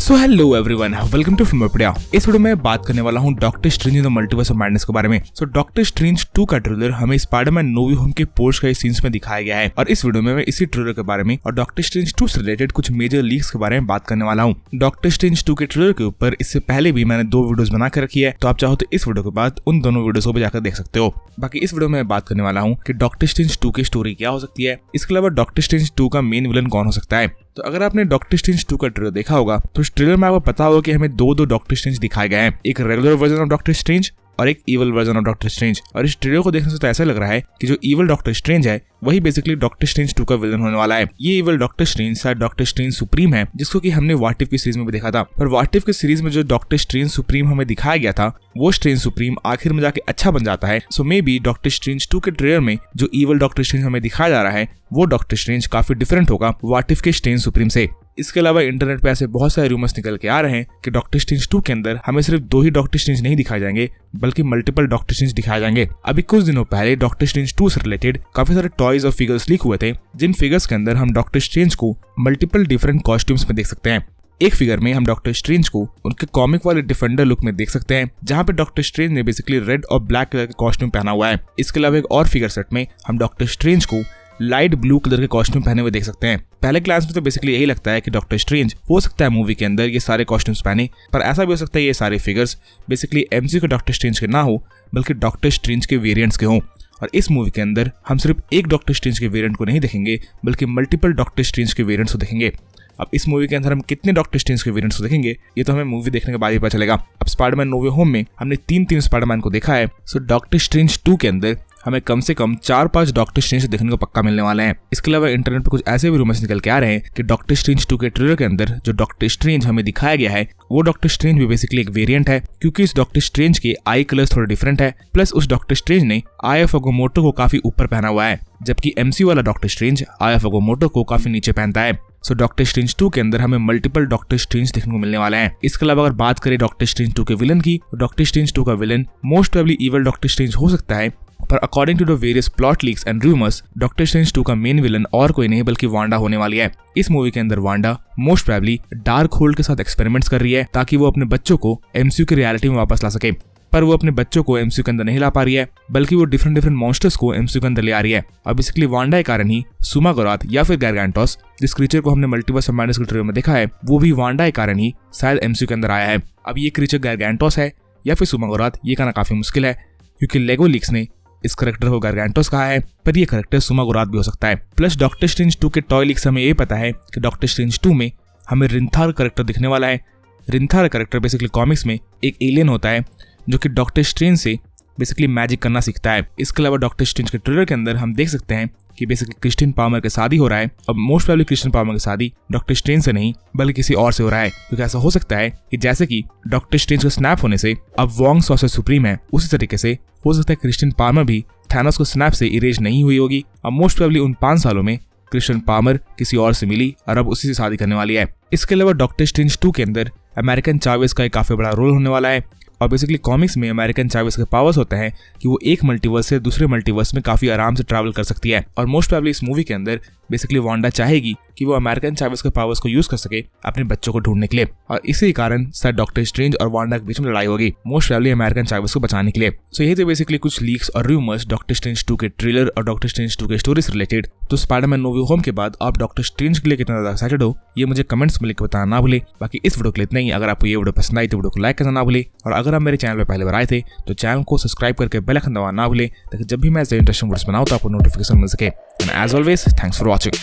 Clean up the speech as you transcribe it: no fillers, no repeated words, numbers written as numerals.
So hello everyone, welcome to Filmopedia. इस video में बात करने वाला हूँ doctor strange in the multiverse of madness के बारे में। सो डॉक्टर स्ट्रेंज 2 का ट्रेलर हमें स्पाइडरमैन नो वे होम के पोस्ट का सीन्स में दिखाया गया है और इस वीडियो में मैं इसी ट्रेलर के बारे में और डॉक्टर स्ट्रेंज 2 से रिलेटेड कुछ मेजर लीक्स के बारे में बात करने वाला हूँ। डॉक्टर स्ट्रेंज 2 के ट्रेलर के ऊपर इससे पहले भी मैंने 2 वीडियोस बना के रखी है, तो आप चाहो तो इस वीडियो के बाद उन दोनों वीडियोस को भी जाकर देख सकते हो। बाकी इस वीडियो में बात करने वाला हूँ कि डॉक्टर स्ट्रेंज 2 की स्टोरी क्या हो सकती है, इसके अलावा डॉक्टर स्ट्रेंज 2 का मेन विलन कौन हो सकता है। तो अगर आपने डॉक्टर स्ट्रेंज 2 का ट्रेलर देखा होगा तो इस ट्रेलर में आपको पता होगा कि हमें दो डॉक्टर स्ट्रेंज दिखाए गए हैं, एक regular version of doctor strange और एक evil version of doctor strange. और इस ट्रेलर को देखने से तो ऐसा लग रहा है कि जो इवल डॉक्टर स्ट्रेंज है वही बेसिकली डॉक्टर स्ट्रेंज 2 का विलन होने वाला है। ये इवल डॉक्टर स्ट्रेंज शायद डॉक्टर स्ट्रेंज सुप्रीम है, जिसको कि हमने व्हाट इफ की सीरीज में भी देखा था। पर व्हाट इफ की सीरीज में जो डॉक्टर स्ट्रेंज सुप्रीम हमें दिखाया गया था वो स्ट्रेंज सुप्रीम आखिर में जाके अच्छा बन जाता है। सो मे बी डॉक्टर स्ट्रेंज 2 के ट्रेलर में जो इवल डॉक्टर स्ट्रेंज हमें दिखाया जा रहा है वो डॉक्टर स्ट्रेंज काफी डिफरेंट होगा व्हाट इफ के स्ट्रेंज सुप्रीम से। इसके अलावा इंटरनेट पे ऐसे बहुत सारे रूमर्स निकल के आ रहे हैं कि डॉक्टर स्ट्रेंज 2 के अंदर हमें सिर्फ 2 ही डॉक्टर स्ट्रेंज नहीं दिखाए जाएंगे बल्कि मल्टीपल डॉक्टर स्ट्रेंज दिखाए जाएंगे। अभी कुछ दिनों पहले डॉक्टर स्ट्रेंज 2 से रिलेटेड काफी सारे टॉयज और फिगर्स लीक हुए थे, जिन फिगर्स के अंदर हम डॉक्टर स्ट्रेंज को मल्टीपल डिफरेंट कॉस्ट्यूम्स में देख सकते हैं। एक फिगर में हम डॉक्टर स्ट्रेंज को उनके कॉमिक वाले डिफेंडर लुक में देख सकते हैं, जहां पे डॉक्टर स्ट्रेंज ने बेसिकली रेड और ब्लैक कलर का कॉस्ट्यूम पहना हुआ है। इसके अलावा एक और फिगर सेट में हम डॉक्टर स्ट्रेंज को लाइट ब्लू कलर के कॉस्ट्यूम पहने हुए देख सकते हैं। पहले क्लास में तो बेसिकली यही लगता है कि डॉक्टर स्ट्रेंज हो सकता है मूवी के अंदर ये सारे कॉस्ट्यूम्स पहने, पर ऐसा भी हो सकता है ये सारे फिगर्स बेसिकली एमसीयू के डॉक्टर स्ट्रेंज के ना हो बल्कि डॉक्टर स्ट्रेंज के वेरिएंट्स के हों। और इस मूवी के अंदर हम सिर्फ एक डॉक्टर स्ट्रेंज के वेरिएंट को नहीं देखेंगे बल्कि मल्टीपल डॉक्टर स्ट्रेंज के वेरिएंट्स को देखेंगे। अब इस मूवी के अंदर हम कितने डॉक्टर स्ट्रेंज के वेरिएंट्स को देखेंगे ये तो हमें मूवी देखने के बाद ही पता चलेगा। अब स्पाइडरमैन नो वे होम में हमने 3 स्पाइडरमैन को देखा है, सो डॉक्टर स्ट्रेंज 2 के अंदर हमें कम से कम 4-5 डॉक्टर स्ट्रेंज देखने को पक्का मिलने वाले हैं। इसके अलावा इंटरनेट पर कुछ ऐसे भी रूमर्स निकल के आ रहे हैं कि डॉक्टर स्ट्रेंज 2 के ट्रेलर के अंदर जो डॉक्टर स्ट्रेंज हमें दिखाया गया है वो डॉक्टर स्ट्रेंज भी बेसिकली एक वेरिएंट है, क्योंकि इस डॉक्टर स्ट्रेंज के आई कलर्स थोड़े डिफरेंट है। प्लस उस डॉक्टर स्ट्रेंज ने आई ऑफ अगोमोटो को काफी ऊपर पहना हुआ है, जबकि एमसीयू वाला डॉक्टर स्ट्रेंज आई ऑफ अगोमोटो को काफी नीचे पहनता है। सो डॉक्टर स्ट्रेंज 2 के अंदर हमें मल्टीपल डॉक्टर स्ट्रेंज देखने को मिलने वाले हैं। इसके अलावा अगर बात करें डॉक्टर स्ट्रेंज 2 के विलन की, तो डॉक्टर स्ट्रेंज 2 का villain most probably evil Doctor Strange हो सकता है, पर according to the various plot leaks and rumours Doctor Strange 2 का मेन विलन और कोई नहीं बल्कि वांडा होने वाली है। इस मूवी के अंदर Wanda most probably dark hold के साथ एक्सपेरिमेंट्स कर रही है ताकि वो अपने बच्चों को एमसीयू की रियलिटी में वापस ला सके, पर वो अपने बच्चों को एमसीयू के अंदर नहीं ला पा रही है बल्कि वो डिफरेंट मॉन्स्टर्स को एमसीयू के अंदर ले आ रही है। और बेसिकली वांडा के कारण ही सुमागोराथ या फिर गारगैंटोस, जिस क्रीचर को हमने मल्टीवर्स ऑफ मैडनेस के ट्रेलर में देखा है, वो भी वांडा के कारण ही शायद एमसीयू के अंदर आया है। अब ये क्रीचर गारगैंटोस है या फिर सुमागोराथ ये कहना काफी मुश्किल है, क्योंकि लेगो लीक्स ने इस करेक्टर को गारगैंटोस कहा है, पर ये करेक्टर सुमागोराथ भी हो सकता है। प्लस डॉक्टर स्ट्रेंज 2 के टॉय लीक्स हमें ये पता है कि डॉक्टर स्ट्रेंज 2 में हमें रिंथार करेक्टर दिखने वाला है। रिंथार करेक्टर बेसिकली कॉमिक्स में एक एलियन होता है जो कि डॉक्टर स्ट्रेंज से बेसिकली मैजिक करना सीखता है। इसके अलावा डॉक्टर स्ट्रेंज के ट्रेलर के अंदर हम देख सकते हैं कि बेसिकली क्रिस्टियन पाल्मर की शादी हो रहा है। अब मोस्ट प्रोबेबली क्रिस्टियन पाल्मर की शादी डॉक्टर स्ट्रेंज से नहीं बल्कि किसी और से हो रहा है, क्योंकि ऐसा हो सकता है कि जैसे कि डॉक्टर स्ट्रेंज का स्नैप होने से अब वोंग सॉर्सर सुप्रीम है, उसी तरीके से हो सकता है क्रिस्टियन पाल्मर भी थैनोस को स्नैप से इरेज नहीं हुई होगी। अब मोस्ट प्रोबेबली उन 5 सालों में क्रिस्टियन पाल्मर किसी और से मिली और अब उसी से शादी करने वाली है। इसके अलावा डॉक्टर स्ट्रेंज 2 के अंदर अमेरिकन चावेस का एक काफी बड़ा रोल होने वाला है। और बेसिकली कॉमिक्स में अमेरिकन चावेस के पावर्स होते हैं कि वो एक मल्टीवर्स से दूसरे मल्टीवर्स में काफी आराम से ट्रैवल कर सकती है। और मोस्ट प्रोबेबली इस मूवी के अंदर बेसिकली वांडा चाहेगी कि वो अमेरिकन चावेस के पावर्स को यूज कर सके अपने बच्चों को ढूंढने के लिए, और इसी कारण शायद डॉक्टर स्ट्रेंज और वांडा के बीच में लड़ाई होगी मोस्ट प्रोबेबली अमेरिकन चावेस को बचाने के लिए। सो यही थे बेसिकली कुछ लीक्स और रूमर्स डॉक्टर स्ट्रेंज 2 के ट्रेलर और डॉक्टर स्ट्रेंज 2 के स्टोरी से रिलेटेड। तो स्पाइडरमैन नो वे होम के बाद आप डॉक्टर स्ट्रेंज के लिए कितना ज्यादा एक्साइटेड हो ये मुझे कमेंट्स में लिख बताना ना भूले। बाकी इस वीडियो के लिए इतना ही। अगर आपको ये वीडियो पसंद आई तो वीडियो को लाइक करना ना भूले, और अगर आप मेरे चैनल पर पहले बार आए थे तो चैनल को सब्सक्राइब करके बेल आइकन दबाना ना भूले ताकि जब भी मैं ऐसे इंटरेस्टिंग वीडियोस बनाऊं तो आपको नोटिफिकेशन मिल सके। And as always thanks for watching.